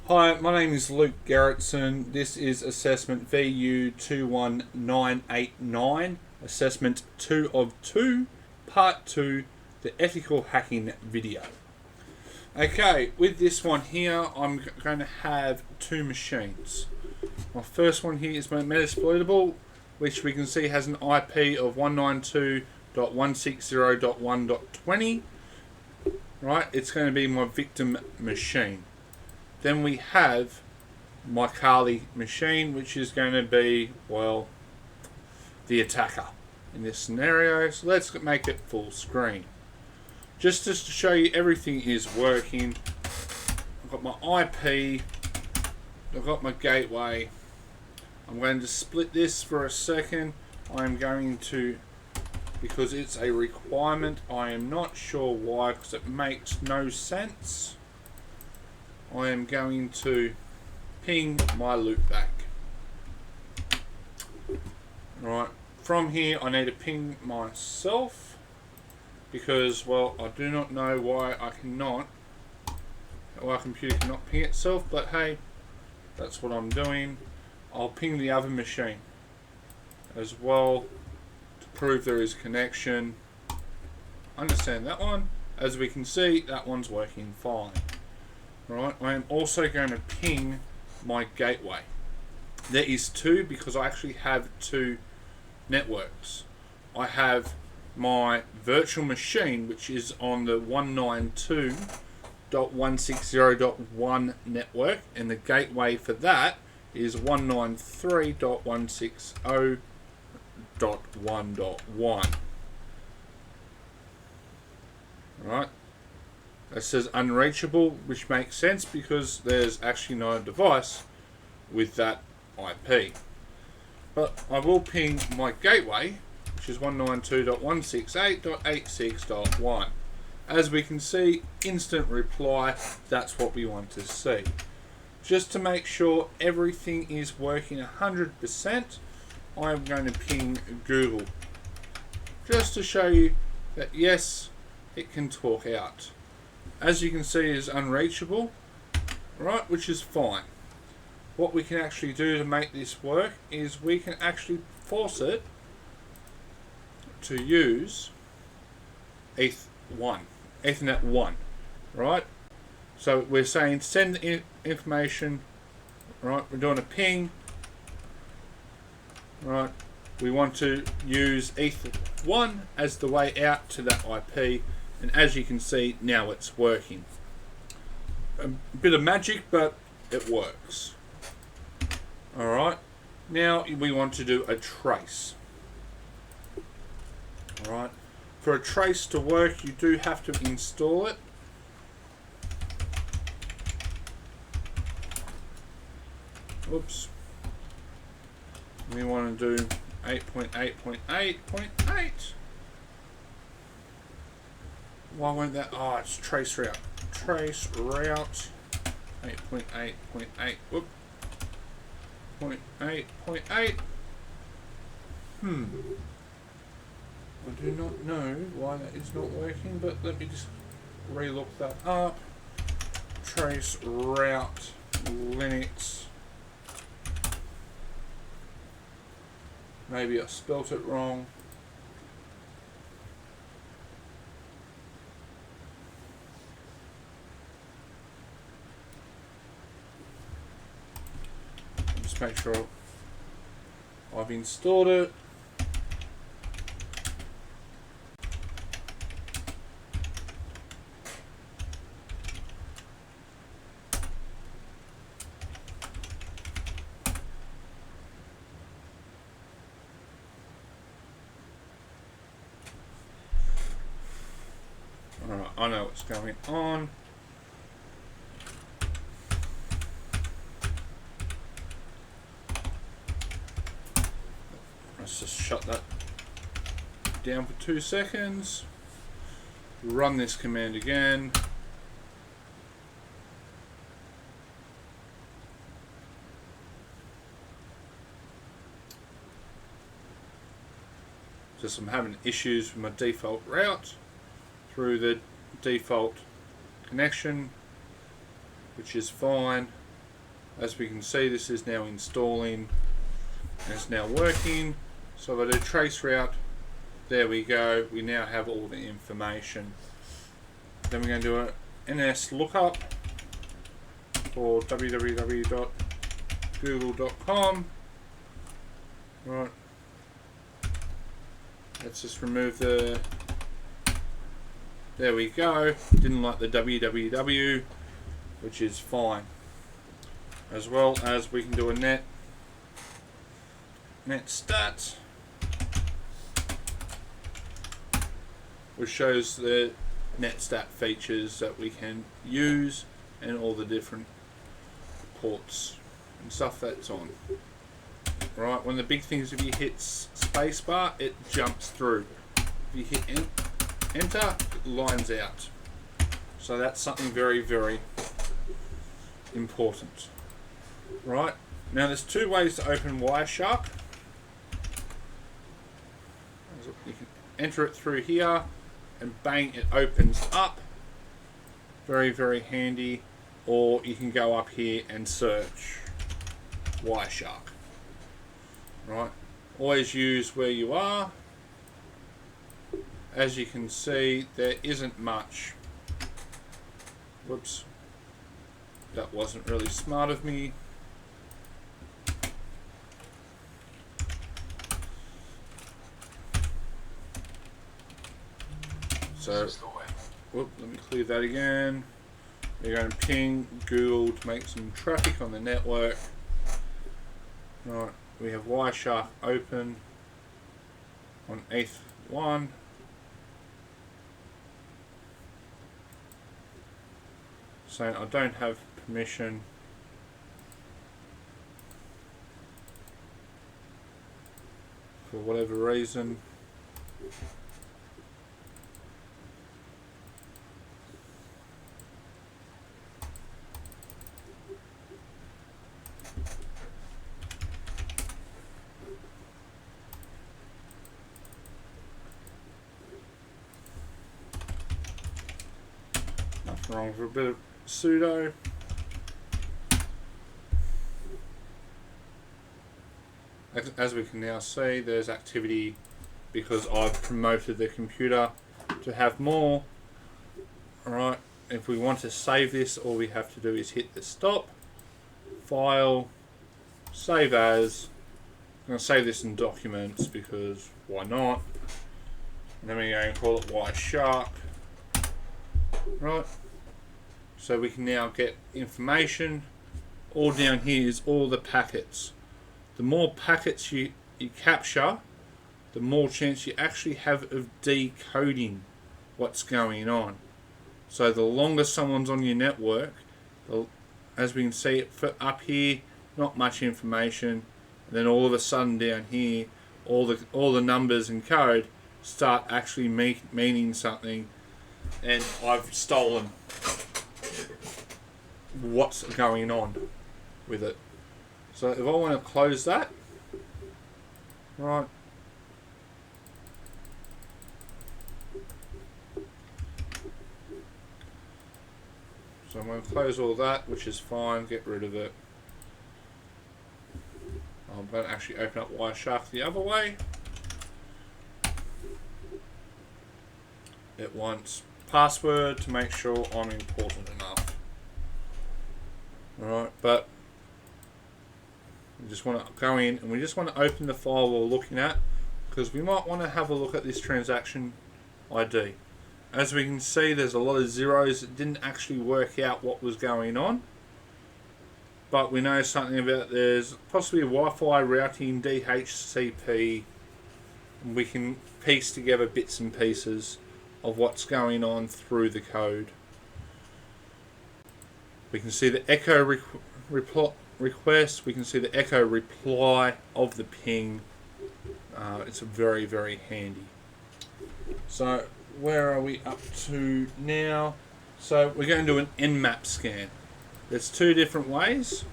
Hi, my name is Luke Gerritsen. This is assessment VU21989, assessment 2 of 2, part 2, the ethical hacking video. Okay, with this one here, I'm going to have two machines. My first one here is my Metasploitable, which we can see has an IP of 192.160.1.20. Right, it's going to be my victim machine. Then we have my Kali machine, which is going to be, well, the attacker in this scenario. So let's make it full screen. Just to show you everything is working. I've got my IP, I've got my gateway. I'm going to split this for a second. I'm going to, because it's a requirement, I am not sure why, because it makes no sense. I am going to ping my loopback. Right, from here I need to ping myself because, well, I do not know why a computer cannot ping itself, but hey, that's what I'm doing. I'll ping the other machine as well to prove there is connection. Understand that one. As we can see, that one's working fine. Right, I am also going to ping my gateway. There is two because I actually have two networks. I have my virtual machine, which is on the 192.160.1 network, and the gateway for that is 193.160.1.1. Right. It says unreachable, which makes sense because there's actually no device with that IP. But I will ping my gateway, which is 192.168.86.1. As we can see, instant reply, that's what we want to see. Just to make sure everything is working 100%, I'm going to ping Google. Just to show you that yes, it can talk out. As you can see, is unreachable, right, which is fine. What we can actually do to make this work is we can actually force it to use Ethernet 1, right? So we're saying send the information, right? We're doing a ping, right? We want to use Ethernet 1 as the way out to that IP. And as you can see, now it's working. A bit of magic, but it works. Alright, now we want to do a trace. Alright, for a trace to work, you do have to install it. Oops. We want to do 8.8.8.8. Why won't that? Oh, it's trace route. Trace route 8.8.8. Whoop. 0.8.8. I do not know why that is not working, but let me just relook that up. Trace route Linux. Maybe I spelt it wrong. Make sure I've installed it. Alright, I know what's going on. Let's just shut that down for 2 seconds. Run this command again. Just I'm having issues with my default route through the default connection, which is fine. As we can see, this is now installing and it's now working. So if I do trace route, there we go, we now have all the information. Then we're going to do an NS lookup for www.google.com. Right. Let's just remove the... There we go. Didn't like the www, which is fine. As well as we can do a net stats, which shows the netstat features that we can use and all the different ports and stuff that's on. Right, one of the big things, if you hit spacebar, it jumps through. If you hit enter, it lines out. So that's something very, very important. Right, now there's two ways to open Wireshark. You can enter it through here and bang, it opens up. Very, very handy. Or you can go up here and search Wireshark. Right, always use where you are. As you can see, there isn't much. Whoops, that wasn't really smart of me. So, whoop, let me clear that again. We're going to ping Google to make some traffic on the network. Right, we have Wireshark open on ETH1. Saying I don't have permission for whatever reason. Nothing wrong with a bit of sudo. As we can now see, there's activity because I've promoted the computer to have more. Alright, if we want to save this, all we have to do is hit the stop, file, save as. I'm going to save this in documents because why not? And then we go and call it Wireshark. Right. So we can now get information. All down here is all the packets. The more packets you capture, the more chance you actually have of decoding what's going on. So the longer someone's on your network, as we can see up here, not much information. And then all of a sudden down here, all the numbers and code start actually meaning something, and I've stolen what's going on with it. So if I want to close that, right, so I'm going to close all that, which is fine, get rid of it. I'm going to actually open up Wireshark the other way. It wants password to make sure I'm important enough. Alright, but we just want to go in and we just want to open the file we're looking at, because we might want to have a look at this transaction ID. As we can see, there's a lot of zeros that didn't actually work out what was going on. But we know something about there's possibly a Wi-Fi routing DHCP, and we can piece together bits and pieces of what's going on through the code. We can see the echo request, we can see the echo reply of the ping. It's very, very handy. So where are we up to now? So we're going to do an Nmap scan. There's two different ways.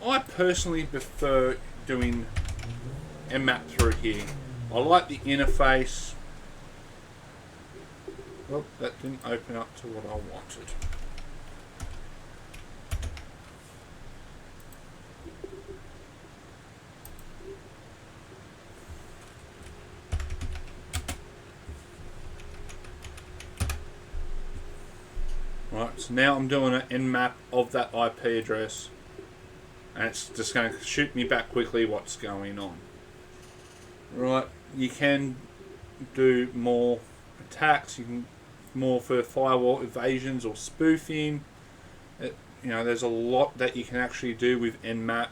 I personally prefer doing Nmap through here. I like the interface. Well, that didn't open up to what I wanted. Right, so now I'm doing an Nmap of that IP address, and it's just going to shoot me back quickly what's going on. Right, you can do more attacks, you can more for firewall evasions or spoofing. There's a lot that you can actually do with Nmap.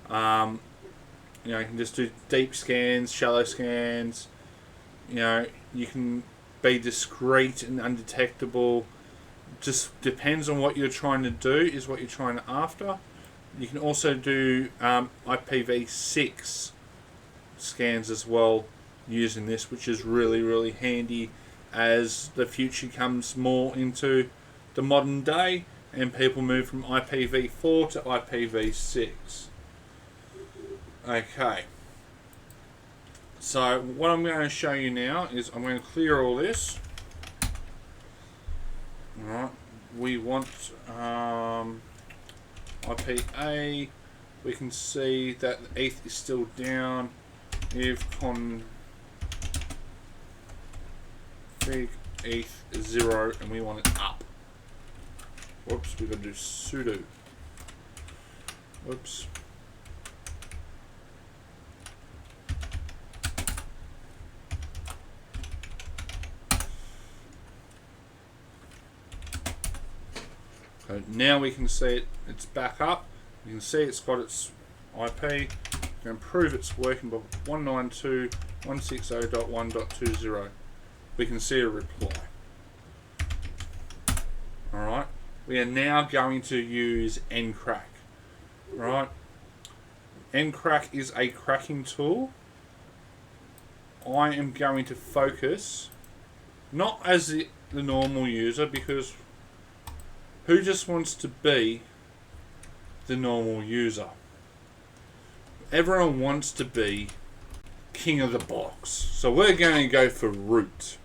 You can just do deep scans, shallow scans. You can be discreet and undetectable. Just depends on what you're trying to do, is what you're trying to after. You can also do IPv6 scans as well using this, which is really, really handy as the future comes more into the modern day and people move from IPv4 to IPv6. Okay. So what I'm going to show you now is I'm going to clear all this. Alright, we want IPA. We can see that the ETH is still down. If config ETH is 0 and we want it up. Whoops, we've got to do sudo. Whoops. So now we can see it's back up. You can see it's got its IP. We can prove it's working by 192.160.1.20. We can see a reply. Alright. We are now going to use Ncrack. Right. Ncrack is a cracking tool. I am going to focus not as the normal user, because who just wants to be the normal user? Everyone wants to be king of the box. So we're going to go for root.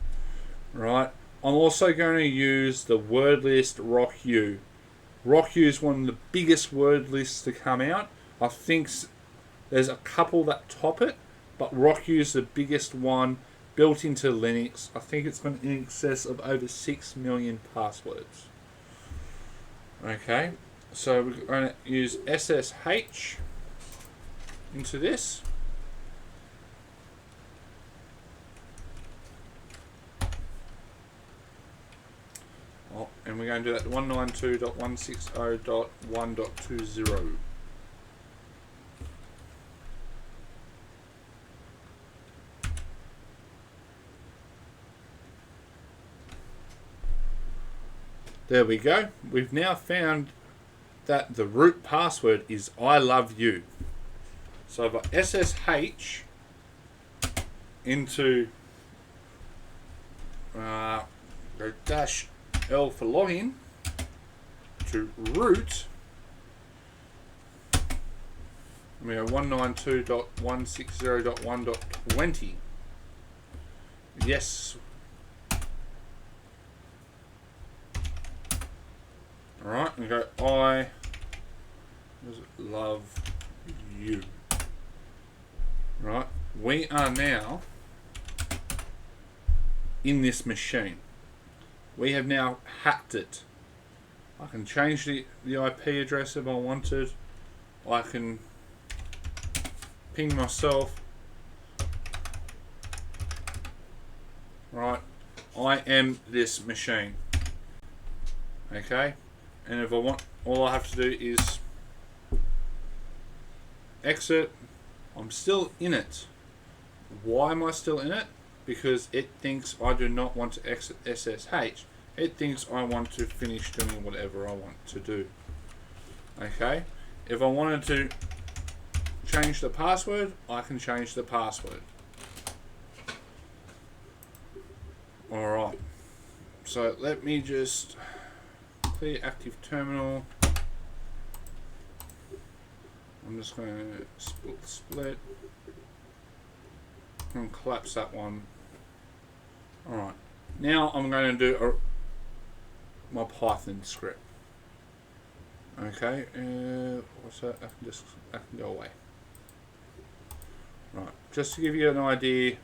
Right? I'm also going to use the word list RockU. RockU is one of the biggest word lists to come out. I think there's a couple that top it, but RockU is the biggest one built into Linux. I think it's got in excess of over 6 million passwords. Okay, so we're going to use SSH into this. And we're going to do that to 192.160.1.20. There we go. We've now found that the root password is I love you. So if I SSH into go -L for login to root, and we go 192.160.1.20. Yes. Alright, and go I love you. Right, we are now in this machine. We have now hacked it. I can change the IP address if I wanted. I can ping myself. Right, I am this machine. Okay, and if I want, all I have to do is exit. I'm still in it. Why am I still in it? Because it thinks I do not want to exit SSH. It thinks I want to finish doing whatever I want to do. Okay, if I wanted to change the password, I can change the password. Alright, so let me just clear active terminal. I'm just going to split and collapse that one. Alright, now I'm going to do my Python script. Okay, what's that? I can go away. Right, just to give you an idea,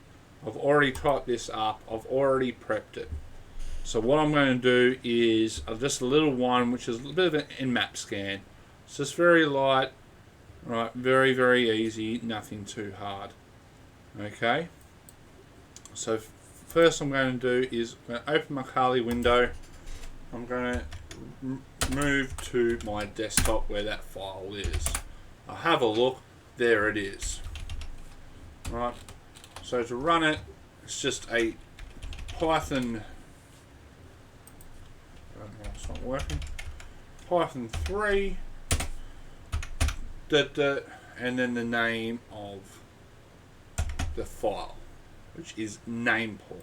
I've already typed this up, I've already prepped it. So what I'm going to do is just a little one, which is a bit of an Nmap scan. It's just very light, right? Very, very easy, nothing too hard. Okay. So first I'm going to do is I'm going to open my Kali window. I'm going to move to my desktop where that file is. I'll have a look. There it is. Right. So to run it, it's just a Python. It's not working. Python 3. And then the name of the file, which is name port.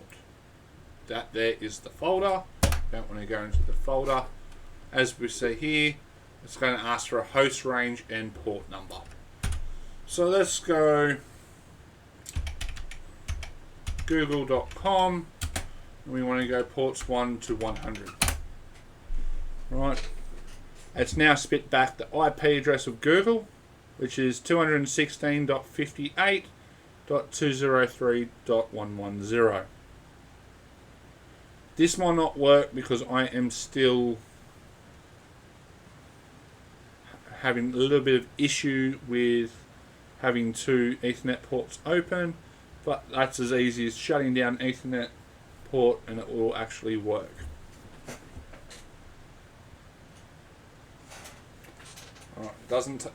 That there is the folder. Don't want to go into the folder. As we see here, it's going to ask for a host range and port number. So let's go google.com, and we want to go ports 1 to 100. Right. It's now spit back the IP address of Google, which is 216.58.203.110. This might not work because I am still having a little bit of issue with having 2 Ethernet ports open, but that's as easy as shutting down Ethernet port and it will actually work. Alright,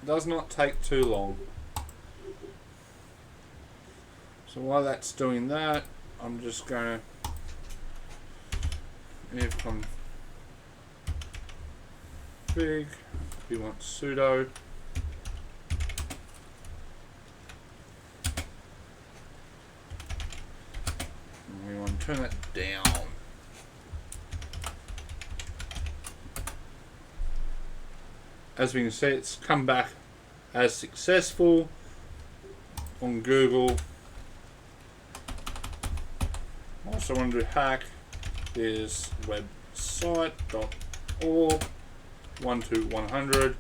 does not take too long. So while that's doing that, I'm just going to config. We want sudo. And we want to turn that down. As we can see, it's come back as successful on Google. Also want to hack is website.org 1 to 100.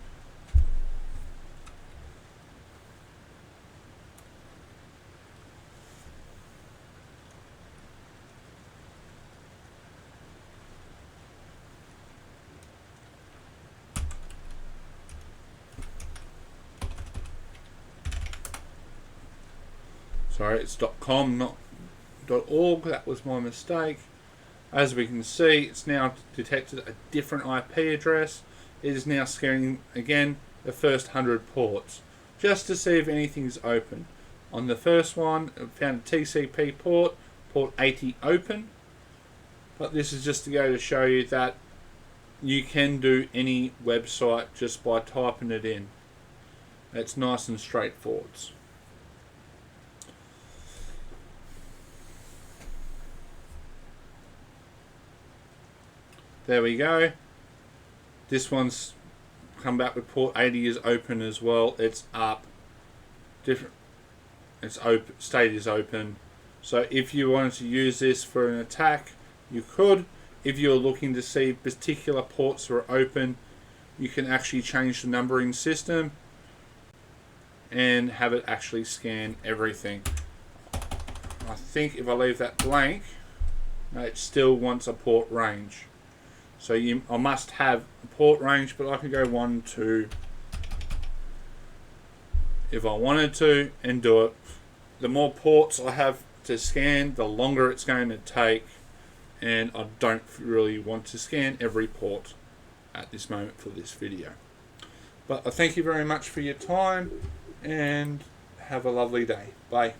Sorry, it's .com, not .org. That was my mistake. As we can see, it's now detected a different IP address. It is now scanning again the first 100 ports just to see if anything's open. On the first one, it found a TCP port 80 open. But this is just to go to show you that you can do any website just by typing it in. It's nice and straightforward. There we go. This one's come back with port 80 is open as well. It's up. Different. It's open. State is open. So if you wanted to use this for an attack, you could. If you're looking to see particular ports that are open, you can actually change the numbering system and have it actually scan everything. I think if I leave that blank, it still wants a port range. So I must have a port range, but I can go 1 to if I wanted to and do it. The more ports I have to scan, the longer it's going to take, and I don't really want to scan every port at this moment for this video. But I thank you very much for your time and have a lovely day. Bye.